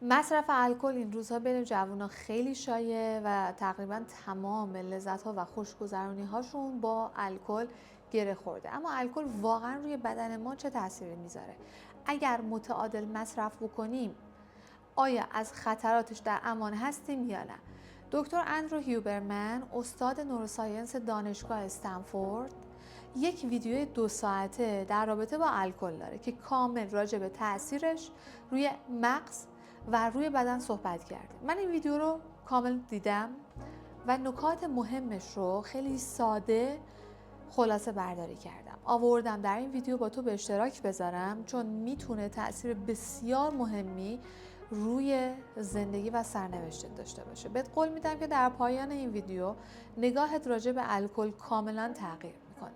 مصرف الکل این روزها بین جوونا خیلی شایعه و تقریبا تمام لذت‌ها و خوشگذرونی‌هاشون با الکل گره خورده. اما الکل واقعا روی بدن ما چه تأثیری میذاره؟ اگر متعادل مصرف بکنیم آیا از خطراتش در امان هستیم یا نه؟ دکتر اندرو هیوبرمن، استاد نوروساینس دانشگاه استنفورد، یک ویدیو 2 ساعته در رابطه با الکل داره که کامل راجع به تاثیرش روی مغز و روی بدن صحبت کرده. من این ویدیو رو کامل دیدم و نکات مهمش رو خیلی ساده خلاصه برداری کردم. آوردم در این ویدیو با تو به اشتراک بذارم چون میتونه تأثیر بسیار مهمی روی زندگی و سرنوشتت داشته باشه. بهت قول میدم که در پایان این ویدیو نگاهت راجع به الکل کاملا تغییر میکنه.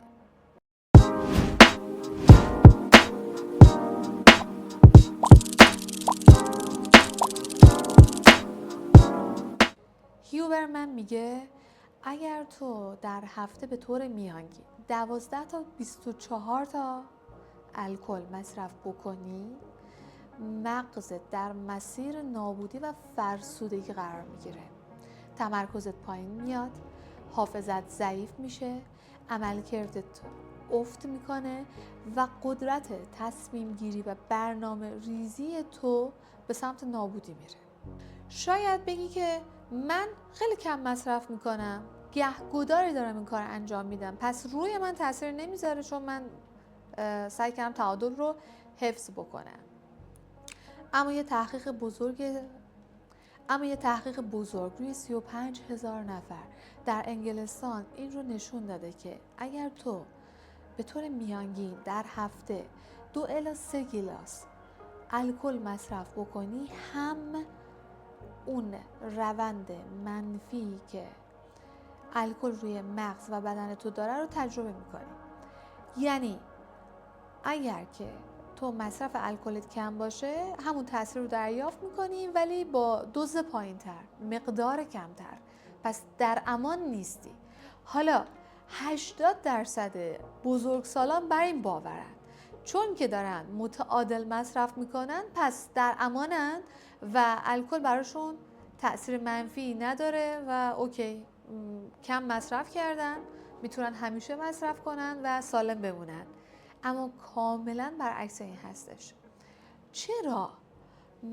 هیوبرمن میگه اگر تو در هفته به طور میانگین 12 تا 24 تا الکل مصرف بکنی، مغزت در مسیر نابودی و فرسودگی قرار میگیره. تمرکزت پایین میاد، حافظت ضعیف میشه، عملکردت افت میکنه و قدرت تصمیم گیری و برنامه ریزی تو به سمت نابودی میره. شاید بگی که من خیلی کم مصرف میکنم، گهگداری دارم این کار انجام میدم، پس روی من تاثیر نمیذاره چون من سعی کردم تعادل رو حفظ بکنم. اما یه تحقیق بزرگ روی 35,000 نفر در انگلستان این رو نشون داده که اگر تو به طور میانگین در هفته 2 الی 3 گیلاس الکل مصرف بکنی، هم اون روند منفی که الکل روی مغز و بدن تو داره رو تجربه میکنی. یعنی اگر که تو مصرف الکلت کم باشه همون تاثیر رو دریافت میکنی ولی با دوز پایین تر، مقدار کمتر، پس در امان نیستی. حالا 80% بزرگسالان بر این باورن چون که دارن متعادل مصرف میکنن پس در امانن و الکل براشون تأثیر منفی نداره و اوکی، کم مصرف کردن، میتونن همیشه مصرف کنن و سالم بمونن. اما کاملا برعکس این هستش. چرا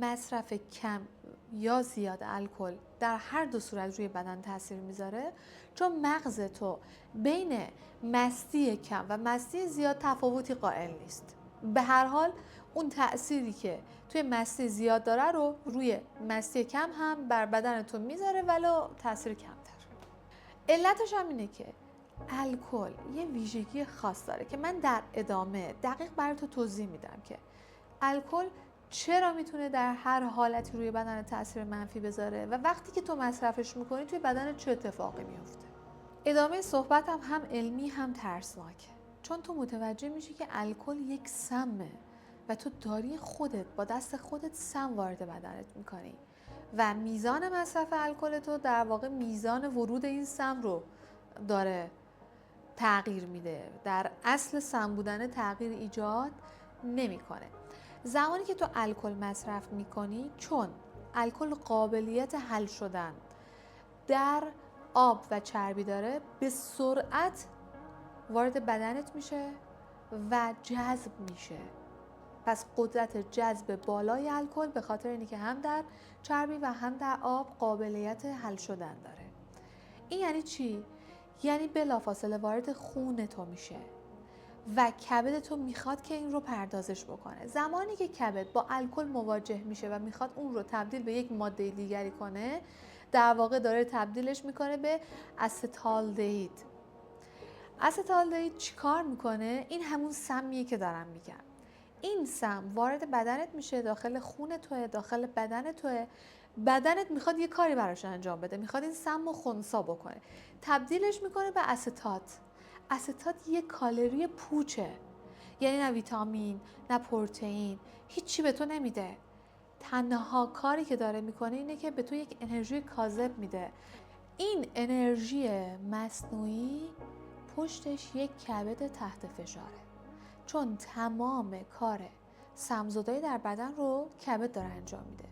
مصرف کم یا زیاد الکل در هر دو صورت روی بدن تاثیر میذاره؟ چون مغز تو بین مستی کم و مستی زیاد تفاوتی قائل نیست. به هر حال اون تأثیری که توی مستی زیاد داره رو روی مستی کم هم بر بدن تو میذاره ولو تاثیر کمتر. علتش هم اینه که الکل یه ویژگی خاص داره که من در ادامه دقیق برای تو توضیح میدم که الکل چرا میتونه در هر حالتی روی بدن تاثیر منفی بذاره و وقتی که تو مصرفش میکنی توی بدن چه اتفاقی میفته. ادامه صحبتم هم علمی هم ترسناکه چون تو متوجه میشی که الکل یک سمه و تو داری خودت با دست خودت سم وارد بدنت میکنی و میزان مصرف الکل تو در واقع میزان ورود این سم رو داره تغییر میده. در اصل سم بودن تغییر ایجاد نمیکنه. زمانی که تو الکل مصرف میکنی، چون الکل قابلیت حل شدن در آب و چربی داره، به سرعت وارد بدنت میشه و جذب میشه. پس قدرت جذب بالای الکل به خاطر اینه که هم در چربی و هم در آب قابلیت حل شدن داره. این یعنی چی؟ یعنی بلافاصله وارد خون تو میشه و کبد تو میخواد که این رو پردازش بکنه. زمانی که کبد با الکل مواجه میشه و میخواد اون رو تبدیل به یک ماده دیگری کنه، در واقع داره تبدیلش میکنه به استالدهید. استالدهید چی کار میکنه؟ این همون سمیه که دارم میگم. این سم وارد بدنت میشه، داخل خون توه، داخل بدن توه. بدنت میخواد یه کاری براش انجام بده، میخواد این سم رو خنثی بکنه، تبدیلش میکنه به استات. استات یه کالری پوچه، یعنی نه ویتامین نه پروتئین، هیچی به تو نمیده. تنها کاری که داره میکنه اینه که به تو یک انرژی کاذب میده. این انرژی مصنوعی پشتش یک کبد تحت فشاره، چون تمام کار سمزدایی در بدن رو کبد داره انجام میده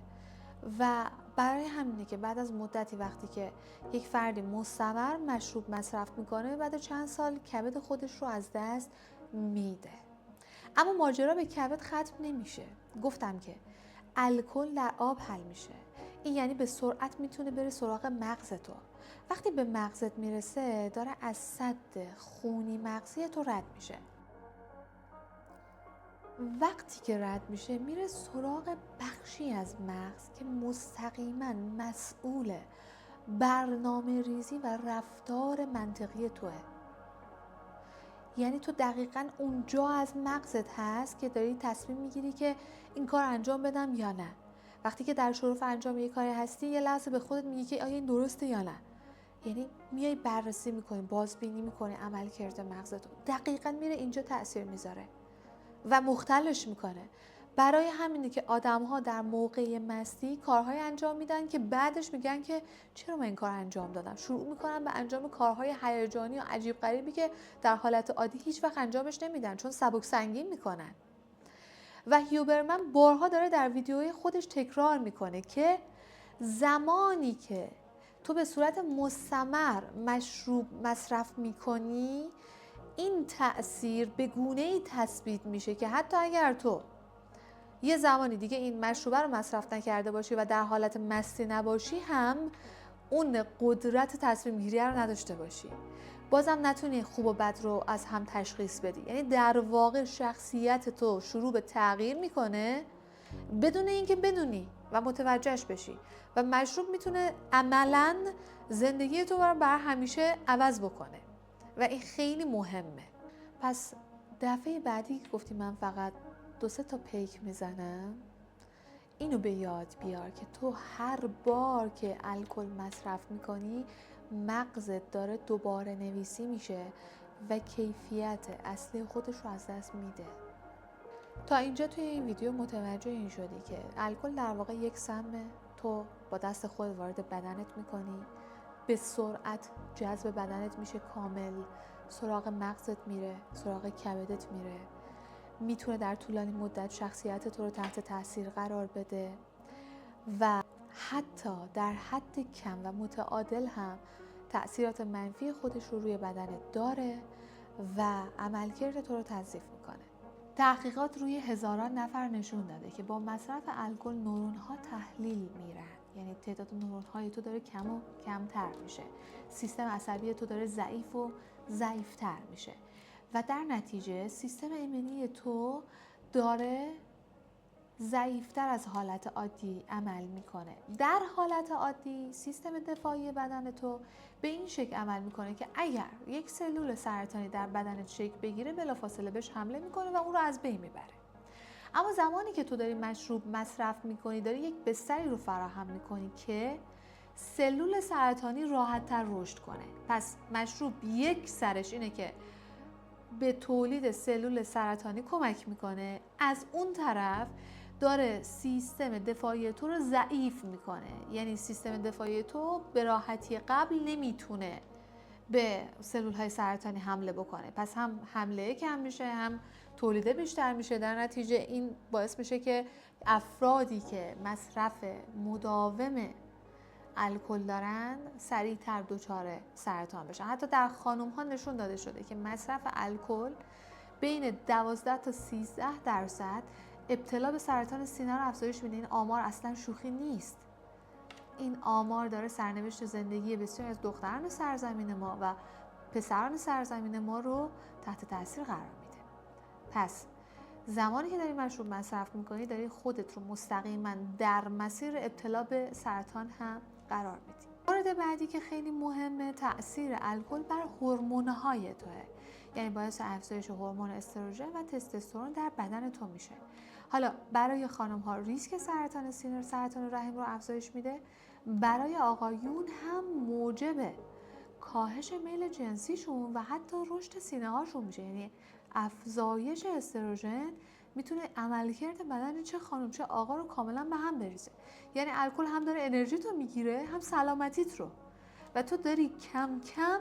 و برای همینه که بعد از مدتی وقتی که یک فردی مستمر مشروب مصرف میکنه، بعد چند سال کبد خودش رو از دست میده. اما ماجرا به کبد ختم نمیشه. گفتم که الکل در آب حل میشه. این یعنی به سرعت میتونه بره سراغ مغز تو. وقتی به مغزت میرسه داره از سد خونی مغزی تو رد میشه. وقتی که رد میشه میره سراغ بخشی از مغز که مستقیما مسئول برنامه ریزی و رفتار منطقی توه. یعنی تو دقیقاً اونجا از مغزت هست که داری تصمیم میگیری که این کار انجام بدم یا نه. وقتی که در شرف انجام یک کاری هستی یه لحظه به خودت میگی که آیا این درسته یا نه. یعنی میای بررسی میکنی، بازبینی میکنی عملکرد مغزت. دقیقاً میره اینجا تأثیر میذاره و مختلش میکنه. برای همینه که آدم‌ها در موقع مستی کارهای انجام میدن که بعدش میگن که چرا من این کار انجام دادم. شروع میکنن به انجام کارهای هیجانی و عجیب غریبی که در حالت عادی هیچ وقت انجامش نمیدن، چون سبک سنگین میکنن. و هیوبرمن بارها داره در ویدیوهای خودش تکرار میکنه که زمانی که تو به صورت مستمر مشروب مصرف میکنی، این تأثیر به گونه‌ای تثبیت میشه که حتی اگر تو یه زمانی دیگه این مشروبه رو مصرف نکرده باشی و در حالت مستی نباشی، هم اون قدرت تصمیم گیری رو نداشته باشی، بازم نتونی خوب و بد رو از هم تشخیص بدی. یعنی در واقع شخصیت تو شروع به تغییر میکنه بدون اینکه بدونی و متوجهش بشی. و مشروب میتونه عملاً زندگی تو رو بر همیشه عوض بکنه و این خیلی مهمه. پس دفعه بعدی که گفتی من فقط 2-3 تا پیک میزنم، اینو به یاد بیار که تو هر بار که الکل مصرف میکنی مغزت داره دوباره نویسی میشه و کیفیت اصلی خودش رو از دست میده. تا اینجا توی این ویدیو متوجه این شدی که الکل در واقع یک سمه، تو با دست خود وارد بدنت میکنی، به سرعت جذب بدنت میشه، کامل سراغ مغزت میره، سراغ کبدت میره، میتونه در طولانی مدت شخصیت تو رو تحت تاثیر قرار بده و حتی در حد کم و متعادل هم تأثیرات منفی خودش رو روی بدنت داره و عملکرد تو رو تضعیف میکنه. تحقیقات روی هزاران نفر نشون داده که با مصرف الکل نورون ها تحلیل میرن، یعنی تعداد نورون های تو داره کم و کمتر میشه، سیستم عصبی تو داره ضعیف و ضعیفتر میشه و در نتیجه سیستم ایمنی تو داره ضعیفتر از حالت عادی عمل میکنه. در حالت عادی سیستم دفاعی بدن تو به این شکل عمل میکنه که اگر یک سلول سرطانی در بدنت شکل بگیره بلافاصله بهش حمله میکنه و اون رو از بین میبره. اما زمانی که تو داری مشروب مصرف میکنی، داری یک بستری رو فراهم میکنی که سلول سرطانی راحت‌تر رشد کنه. پس مشروب یک سرش اینه که به تولید سلول سرطانی کمک میکنه، از اون طرف داره سیستم دفاعی تو رو ضعیف میکنه. یعنی سیستم دفاعی تو به راحتی قبل نمیتونه به سلول های سرطانی حمله بکنه، پس هم حمله کم میشه، هم تولید بیشتر میشه. در نتیجه این باعث میشه که افرادی که مصرف مداوم الکل دارن سریعتر دچار سرطان بشن. حتی در خانم ها نشون داده شده که مصرف الکل بین 12 تا 13% ابتلا به سرطان سینه رو افزایش میده. این آمار اصلا شوخی نیست. این آمار داره سرنوشت زندگی بسیاری از دختران سرزمین ما و پسران سرزمین ما رو تحت تاثیر قرار میده. پس زمانی که داری مشروب مصرف میکنی داری خودت رو مستقیما در مسیر ابتلا به سرطان هم قرار میدی. مورد بعدی که خیلی مهمه تأثیر الکل بر هورمون‌های توئه. یعنی باعث افزایش هورمون استروژن و تستوسترون در بدن تو میشه. حالا برای خانم‌ها ریسک سرطان سینه، سرطان رحم رو افزایش میده. برای آقایون هم موجب کاهش میل جنسیشون و حتی رشد سینه هاشون میشه. یعنی افزایش استروژن میتونه عملکرد بدن چه خانم چه آقا رو کاملا به هم بریزه. یعنی الکل هم داره انرژی تو میگیره، هم سلامتیت رو، و تو داری کم کم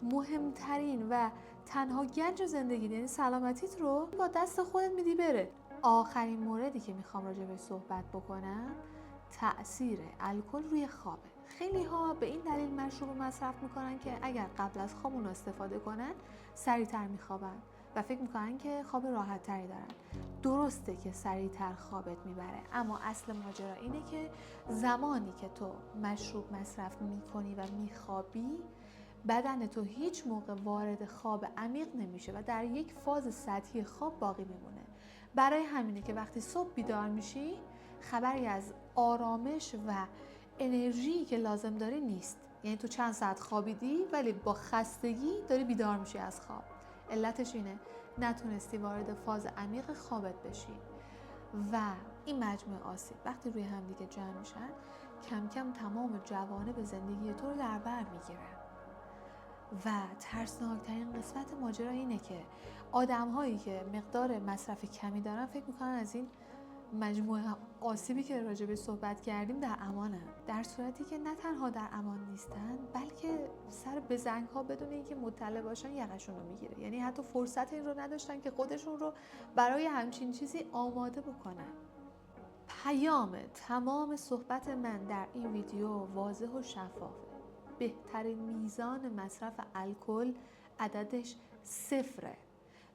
مهمترین و تنها گنج زندگی یعنی سلامتیت رو با دست خودت میدی بره. آخرین موردی که میخوام راجع به صحبت بکنم تأثیر الکل روی خوابه. خیلی ها به این دلیل مشروب مصرف میکنن که اگر قبل از خواب اون استفاده کنن سریعتر میخوابن و فکر میکنن که خواب راحت تری دارن. درسته که سریعتر خوابت میبره، اما اصل ماجرا اینه که زمانی که تو مشروب مصرف میکنی و میخوابی، بدن تو هیچ موقع وارد خواب عمیق نمیشه و در یک فاز سطحی خواب باقی میمونه. برای همینه که وقتی صبح بیدار میشی خبری از آرامش و انرژی که لازم داری نیست. یعنی تو چند ساعت خوابیدی ولی با خستگی داری بیدار میشی از خواب. علتش اینه نتونستی وارد فاز عمیق خوابت بشی و این مجموعه آسیب وقتی روی هم دیگه جمع میشن کم کم تمام جوانب زندگی تو رو در بر میگیرن. و ترسناکترین قسمت ماجرا اینه که آدم هایی که مقدار مصرف کمی دارن فکر میکنن از این مجموعه آسیبی که راجع به صحبت کردیم در امانن، در صورتی که نه تنها در امان نیستن بلکه سر به زنگ ها بدون اینکه مطلع باشن یقشون رو میگیره. یعنی حتی فرصت این رو نداشتن که خودشون رو برای همچین چیزی آماده بکنن. پیام تمام صحبت من در این ویدیو واضح و شفافه. بهترین میزان مصرف الکل عددش 0.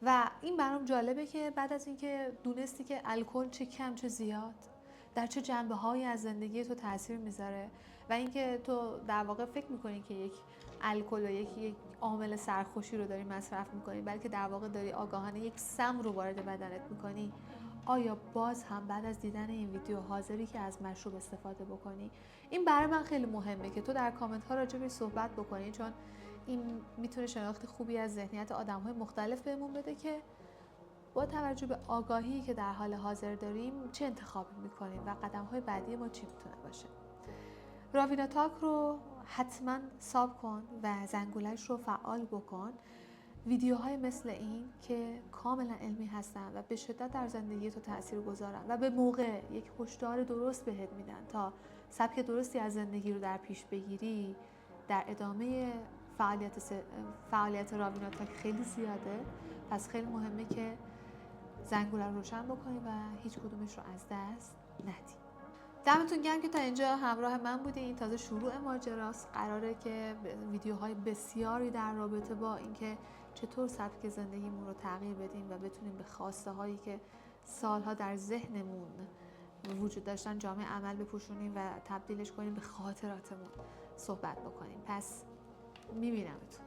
و این برام جالبه که بعد از اینکه دونستی که الکل چه کم چه زیاد در چه جنبه‌هایی از زندگی تو تاثیر میذاره و اینکه تو در واقع فکر میکنی که یک الکل و یک عامل سرخوشی رو داری مصرف میکنی، بلکه در واقع داری آگاهانه یک سم رو وارد بدنت میکنی، آیا باز هم بعد از دیدن این ویدیو حاضری که از مشروب استفاده بکنی؟ این برای من خیلی مهمه که تو در کامنت ها راجع بهش صحبت بکنی، چون این میتونه شناخت خوبی از ذهنیت آدم‌های مختلف بهمون بده که با توجه به آگاهی که در حال حاضر داریم چه انتخابی میکنیم و قدم‌های بعدی ما چی میتونه باشه. راوینا تاک رو حتما ساب کن و زنگوله‌اش رو فعال بکن. ویدیوهای مثل این که کاملا علمی هستن و به شدت در زندگی تو تأثیر گذارن و به موقع یک هشدار درست بهت میدن تا سبک درستی از زندگی رو در پیش بگیری، در ادامه فعالیت راوینا تاک خیلی زیاده. پس خیلی مهمه که زنگوله رو روشن بکنی و هیچ کدومش رو از دست ندی. دمتون گرم که تا اینجا همراه من بودین. این تازه شروع ماجراست. قراره که ویدیوهای بسیاری در رابطه با اینکه چطور سبک زندگیمون رو تغییر بدیم و بتونیم به خواسته هایی که سالها در ذهنمون وجود داشتن جامعه عمل بپوشونیم و تبدیلش کنیم به خاطراتمون صحبت بکنیم. پس میبینمتون.